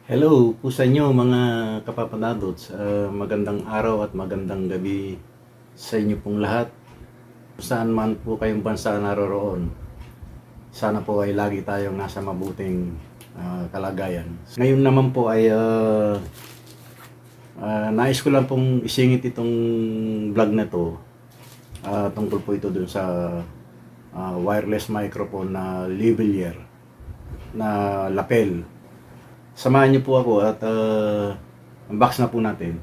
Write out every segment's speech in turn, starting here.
Hello po sa inyo mga kapapanadots. Magandang araw at magandang gabi sa inyo pong lahat. Saan man po kayong bansa naroroon, sana po ay lagi tayong nasa mabuting kalagayan. Ngayon naman po ay nais ko lang pong isingit itong vlog na to. Tungkol po ito dun sa wireless microphone na lavalier na lapel. Samahan niyo po ako at unbox na po natin.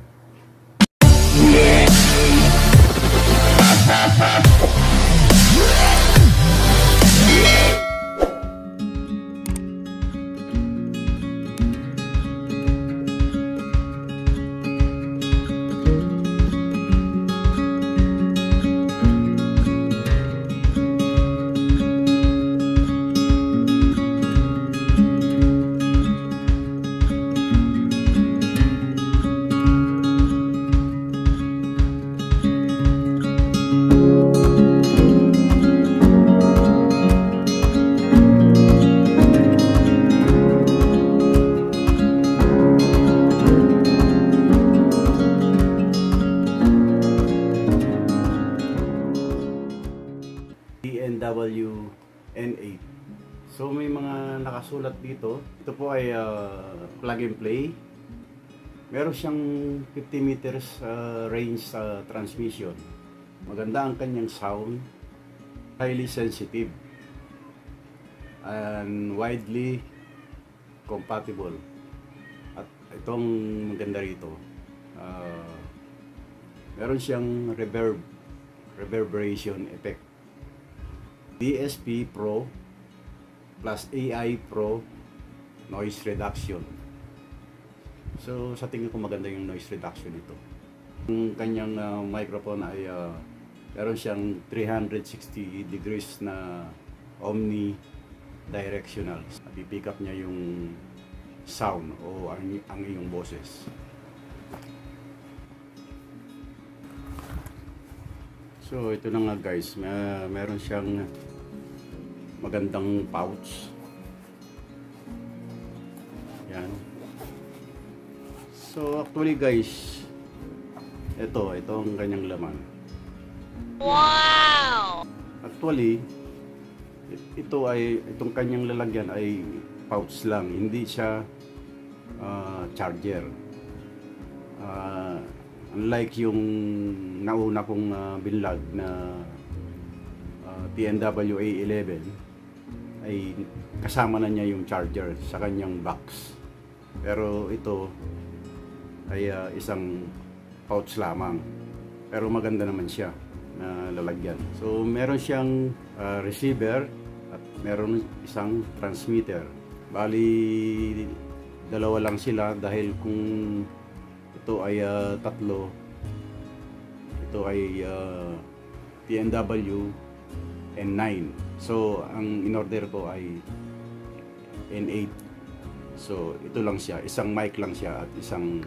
TNW N8. So may mga nakasulat dito. Ito po ay plug and play. Meron siyang 50 meters range transmission. Maganda ang kanyang sound. Highly sensitive and widely compatible. At itong maganda rito, meron siyang reverberation effect. DSP Pro plus AI Pro noise reduction. So sa tingin ko maganda yung noise reduction nito. Ang kanyang microphone ay meron siyang 360 degrees na omnidirectional. Pipick up niya yung sound o ang iyong boses. So ito na nga guys, meron siyang magandang pouch. Yan. So actually guys, ito ang kanyang laman. Wow! Actually, itong kanyang lalagyan ay pouch lang, hindi siya charger. Unlike yung nauna kong binlog na TNW A11, ay kasama na niya yung charger sa kanyang box. Pero ito ay isang pouch lamang. Pero maganda naman siya na lalagyan. So meron siyang receiver at meron isang transmitter. Bali dalawa lang sila dahil kung ito ay tatlo, ito ay TNW N9. So ang in-order ko ay N8. So ito lang siya, isang mic lang siya at isang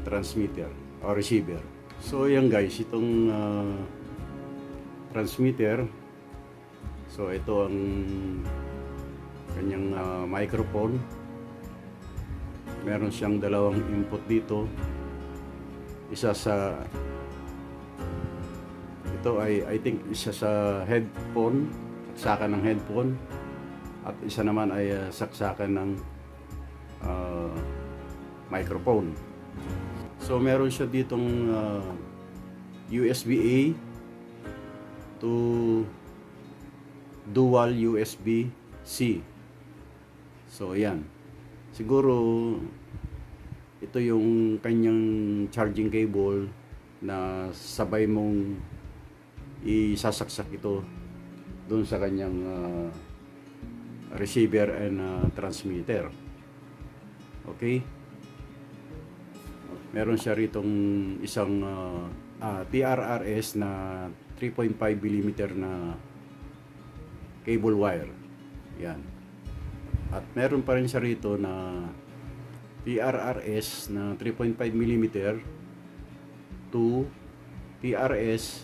transmitter o receiver. So yan guys, itong transmitter. So ito ang kanyang microphone. Meron siyang dalawang input dito. Isa sa ito ay I think isa sa headphone, saksakan ng headphone, at isa naman ay saksakan ng microphone. So meron siya ditong USB-A to dual USB-C. So ayan. Siguro ito yung kanyang charging cable na sabay mong isasaksak ito doon sa kanyang receiver and transmitter. Okay? Meron siya ritong isang TRRS na 3.5 mm na cable wire. Yan. At meron pa rin siya rito na TRRS na 3.5 mm to TRS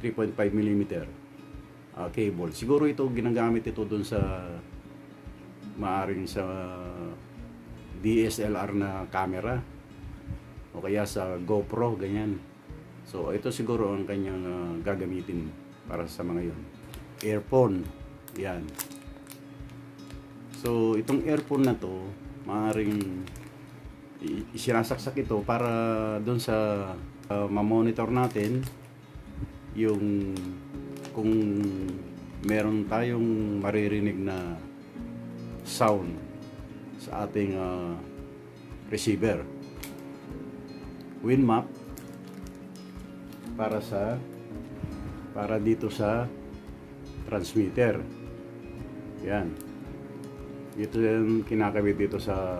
3.5 mm cable. Siguro ito ginagamit ito dun sa maaring sa DSLR na camera o kaya sa GoPro, ganyan. So ito siguro ang kanyang gagamitin para sa mga yon. Earphone, yan. So itong earphone na to, maaaring isinasaksak ito para doon sa ma-monitor natin yung kung meron tayong maririnig na sound sa ating receiver. Winmap para dito sa transmitter. Yan. Ito yung kinakabit dito sa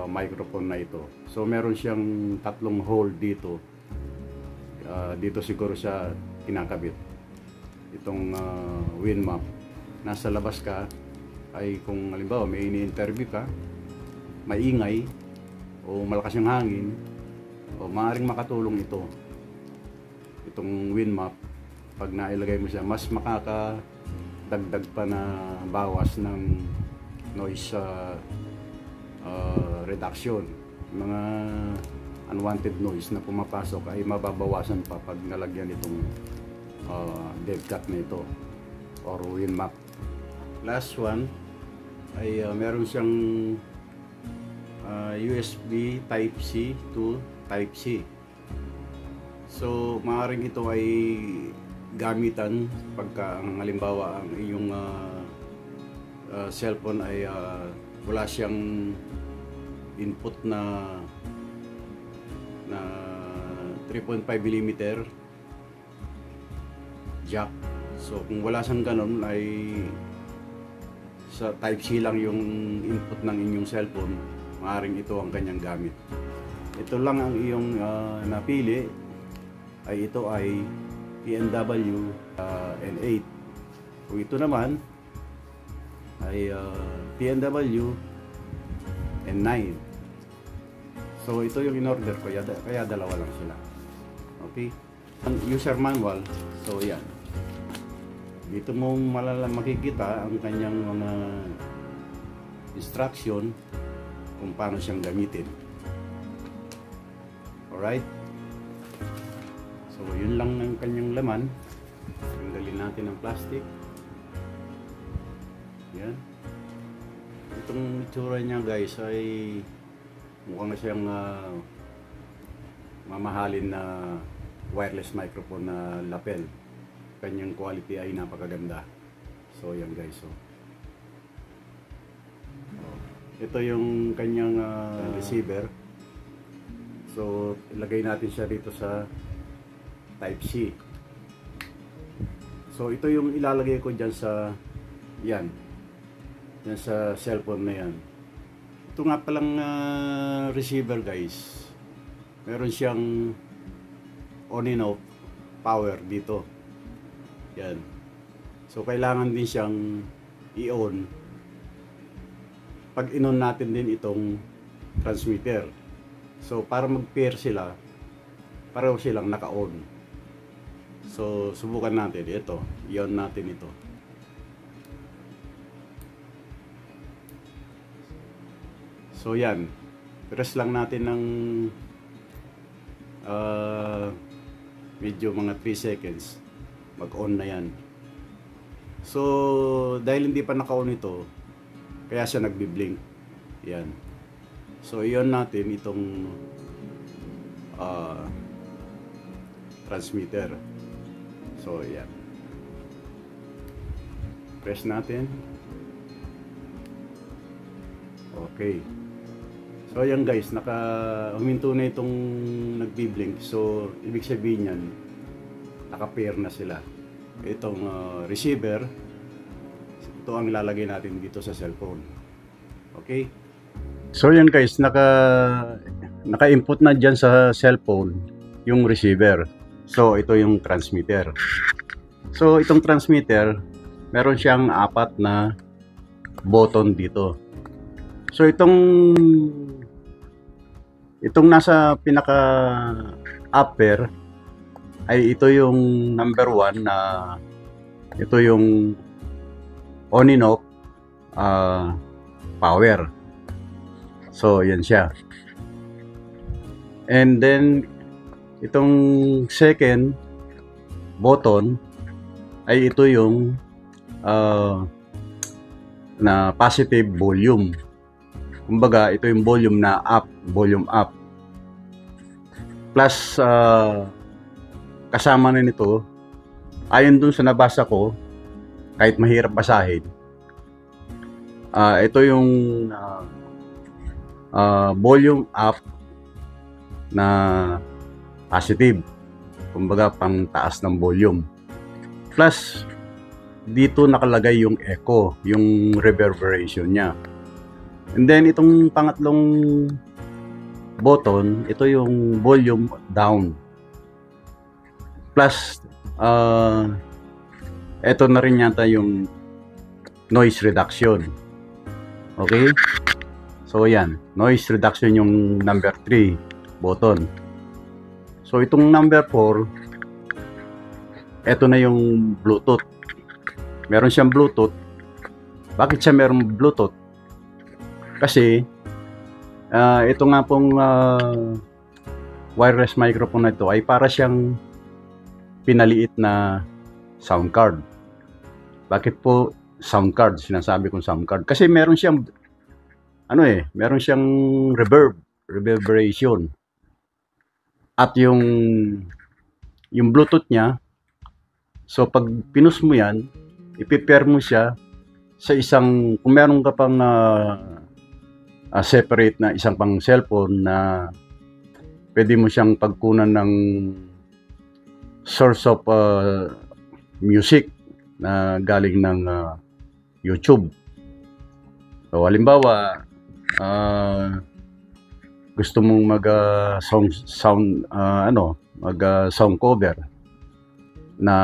microphone na ito. So meron siyang tatlong hole dito. Dito siguro siya kinakabit. Itong Winmap. Nasa labas ka ay kung halimbawa may ini-interview ka, maingay o malakas yung hangin, o maaaring makatulong itong Winmap. Pag nailagay mo siya, mas makakadagdag pa na bawas ng noise reduction. Mga unwanted noise na pumapasok ay mababawasan pa pag nalagyan itong dead cut na ito or Winmap. Last one ay meron siyang USB Type-C to Type-C. So maaaring ito ay gamitan pagka ang halimbawa ang iyong cellphone ay wala siyang input na 3.5mm jack. So kung wala siyang ganun ay sa Type-C lang yung input ng inyong cellphone, maaaring ito ang kanyang gamit. Ito lang ang iyong napili, ay ito ay PNW N8. Kung ito naman ay PNW N9. So ito yung in-order ko, kaya dalawa lang sila. Okay? Ang user manual, so yan. Dito mo makikita ang kanyang mga instruction kung paano siyang gamitin. Alright? So yun lang ang kanyang laman. Tanggalin natin ang plastic. Yan. Itong itsura niya guys ay mukhang siyang mamahalin na wireless microphone na lapel. Kanyang quality ay napakaganda. So yan guys. So ito yung kanyang receiver. So ilagay natin siya dito sa Type-C. So ito yung ilalagay ko dyan sa yan sa cellphone na yan. Ito nga palang receiver guys, meron siyang on and off power dito. Yan. So kailangan din siyang i-on pag in-on natin din itong transmitter. So para mag-pair sila, pareho silang naka-on. So subukan natin ito, i-on natin ito. So yan, press lang natin ng medyo mga 3 seconds, mag-on na yan. So dahil hindi pa naka-on ito, kaya siya nagbi-blink. Yan. So i-on natin itong transmitter. So yan, press natin. Okay. So ayan guys, huminto na itong nagbi-blink. So ibig sabihin yan, naka-pair na sila. Itong receiver, ito ang ilalagay natin dito sa cellphone. Okay? So ayan guys, naka-input na dyan sa cellphone yung receiver. So ito yung transmitter. So itong transmitter, meron siyang 4 na button dito. So itong nasa pinaka upper ay ito yung number 1 na ito yung on and off power. So, yan siya. And then, itong second button ay ito yung na positive volume. Kumbaga, ito yung volume na up, volume up. Plus, kasama na nito, ayon dun sa nabasa ko, kahit mahirap basahin, ito yung volume up na positive. Kumbaga, pang taas ng volume. Plus, dito nakalagay yung echo, yung reverberation niya. And then, itong pangatlong button, ito yung volume down. Plus, ito na rin yata yung noise reduction. Okay? So, yan. Noise reduction yung number 3 button. So, itong number 4, ito na yung Bluetooth. Meron siyang Bluetooth. Bakit siya meron Bluetooth? Kasi, ito nga pong wireless microphone na ito ay para siyang pinaliit na sound card. Bakit po sound card? Sinasabi kong sound card. Kasi meron siyang, meron siyang reverberation. At yung Bluetooth niya, so pag pinus mo yan, ipipair mo siya sa isang, kung meron ka pang separate na isang pang cellphone na pwede mo siyang pagkunan ng source of music na galing ng YouTube. So halimbawa, gusto mong mag sound cover na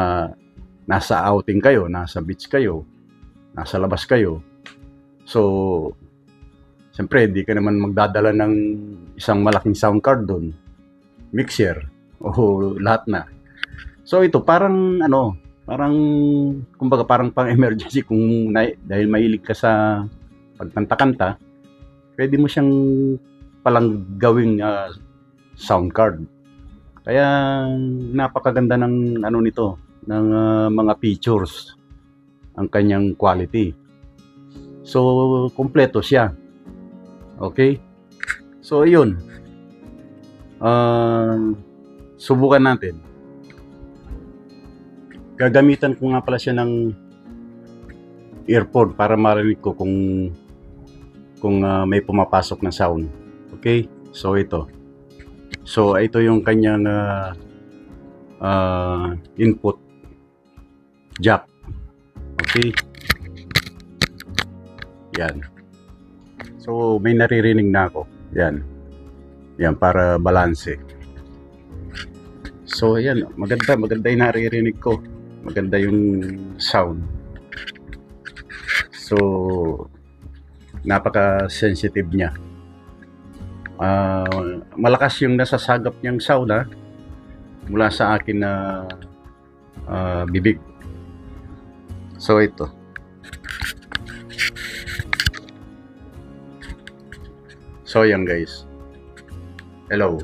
nasa outing kayo, nasa beach kayo, nasa labas kayo. So siyempre, di ka naman magdadala ng isang malaking sound card doon, mixer, o lahat na. So ito, parang kumbaga parang pang-emergency kung dahil mahilig ka sa pagkanta-kanta, pwede mo siyang palang gawing sound card. Kaya napakaganda ng nito, ng mga features, ang kanyang quality. So, kompleto siya. Okay? So, yun. Subukan natin. Gagamitan ko nga pala siya ng earphone para marinig ko kung may pumapasok na sound. Okay? So, ito. So, ito yung kanyang input jack. Okay? Yan. So, may naririnig na ako. Yan. Yan, para balanse. So, yan. Maganda yung naririnig ko. Maganda yung sound. So, napaka-sensitive niya. Malakas yung nasasagap niyang sound mula sa akin na bibig. So, ito. So, yan guys. Hello.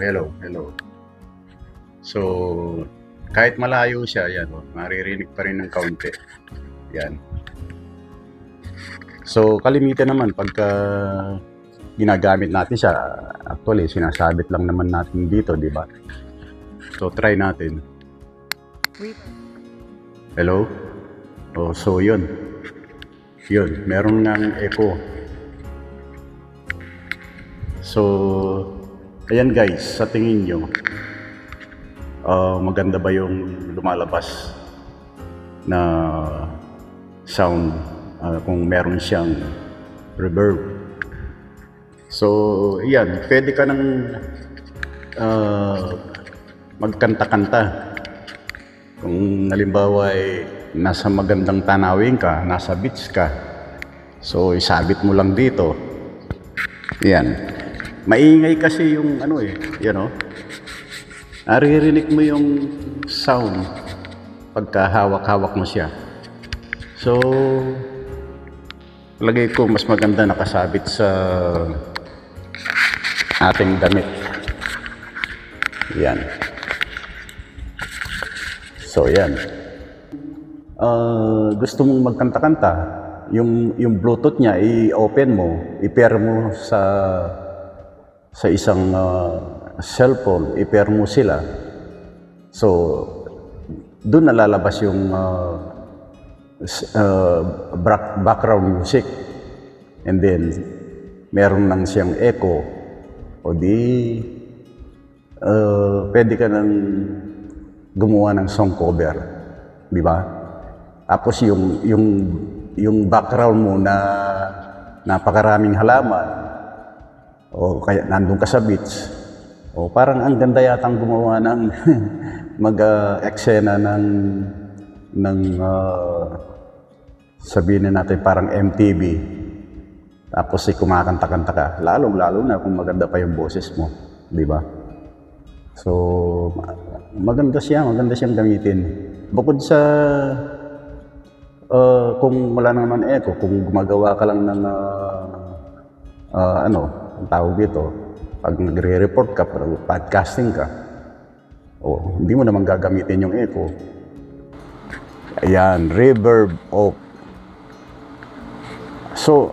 So, kahit malayo siya, yan, maririnig pa rin ng kaunti. Yan. So, kalimitan naman pagka ginagamit natin siya, actually, sinasabit lang naman natin dito, di ba? So, try natin. Hello? Oh, so, yun. Yun, meron ng echo. So, ayan guys, sa tingin nyo, maganda ba yung lumalabas na sound kung meron siyang reverb? So, yan, pwede ka nang magkanta-kanta. Kung halimbawa ay nasa magandang tanawin ka, nasa beach ka, so isabit mo lang dito. Yan. Maingay kasi yung naririnig mo yung sound pagka hawak-hawak mo siya. So, palagay ko mas maganda nakasabit sa ating damit. Yan. So, yan. Gusto mong magkanta-kanta, yung Bluetooth niya, i-open mo, i-pair mo sa isang cellphone, i-pair mo sila. So, doon nalalabas yung background music. And then, meron nang siyang echo. O di, pwede ka nang gumawa ng song cover. Di ba? Tapos yung background mo na napakaraming halaman, o kaya nandun ka sa beach, o parang ang ganda yatang gumawa ng mag-eksena ng sabihin na natin parang MTV. Tapos kumakanta-kanta ka, lalo na kung maganda pa yung boses mo, di ba? So, maganda siyang gamitin. Bukod sa kung wala naman echo, kung gumagawa ka lang ng ang tawag dito, pag nagre-report ka, podcasting ka, hindi mo naman gagamitin yung echo. Ayan, reverb off. So,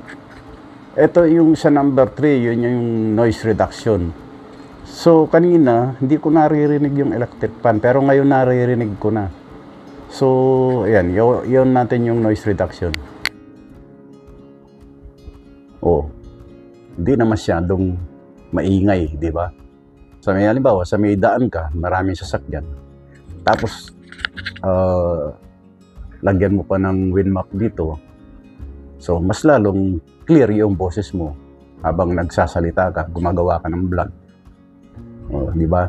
ito yung sa number 3, yun yung noise reduction. So, kanina, hindi ko naririnig yung electric fan, pero ngayon naririnig ko na. So, ayan, yun natin yung noise reduction. Hindi na masyadong maingay, di ba? Halimbawa, sa may daan ka, maraming sasakyan. Tapos, lagyan mo pa ng winmap dito. So, mas lalong clear yung boses mo habang nagsasalita ka, gumagawa ka ng vlog. Di ba?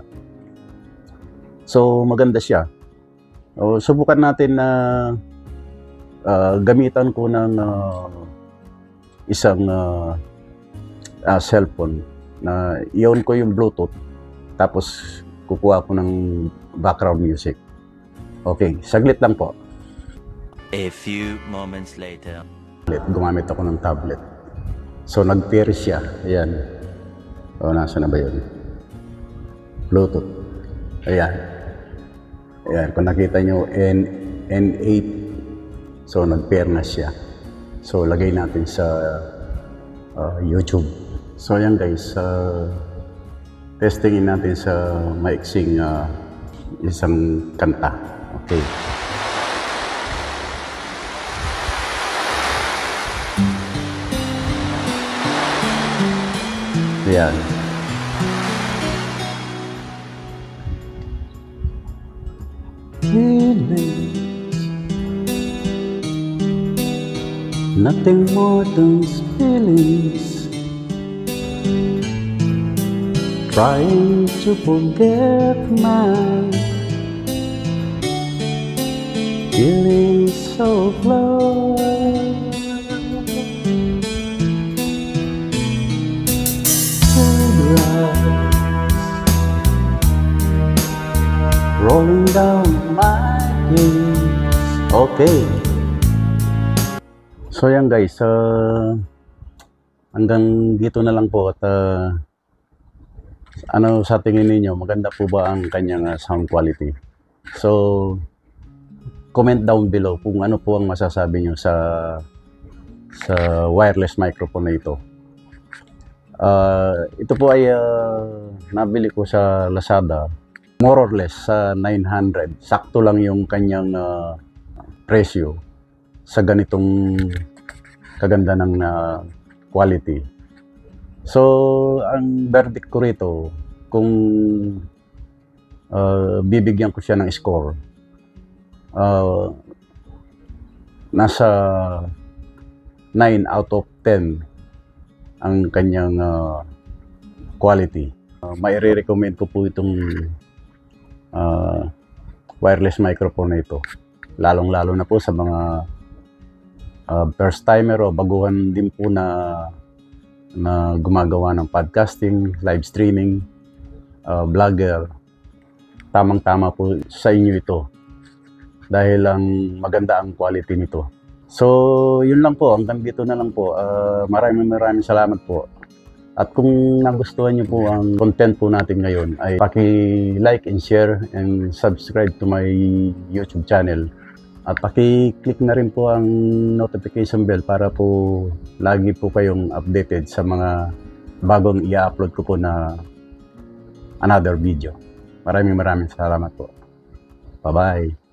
So, maganda siya. Subukan natin na gamitan ko ng isang cellphone na i-on ko yung Bluetooth, tapos kukuha ko ng background music. Okay, saglit lang po. A few moments later. Gumamit ako ng tablet. So, nag-pair siya. Ayan. Nasa na ba yun? Bluetooth. Ayan. Ayan. Kung nakita nyo, N8. So, nag-pair na siya. So, lagay natin sa YouTube. So, ayan guys. Testingin natin sa maiksing isang kanta. Okay. Ayan. Nothing more than feelings, trying to forget my feelings so close. Rolling down my face. Okay. So yan guys, hanggang dito na lang po at ano sa tingin ninyo, maganda po ba ang kanyang sound quality? So comment down below kung ano po ang masasabi nyo sa wireless microphone na ito. Ito po ay nabili ko sa Lazada. More or less sa 900. Sakto lang yung kanyang presyo sa ganitong kaganda ng quality. So, ang verdict ko rito, kung bibigyan ko siya ng score, nasa 9 out of 10 ang kanyang quality. May re-recommend ko po itong wireless microphone na ito, lalong-lalo na po sa mga first timer o baguhan din po na gumagawa ng podcasting, live streaming, vlogger. Tamang-tama po sa inyo ito dahil ang maganda ang quality nito. So yun lang po, hanggang dito na lang po. Maraming salamat po At kung nagustuhan niyo po ang content po natin ngayon, ay paki-like and share and subscribe to my YouTube channel. At paki-click na rin po ang notification bell para po lagi po kayong updated sa mga bagong i-upload ko po na another video. Maraming salamat po. Bye-bye.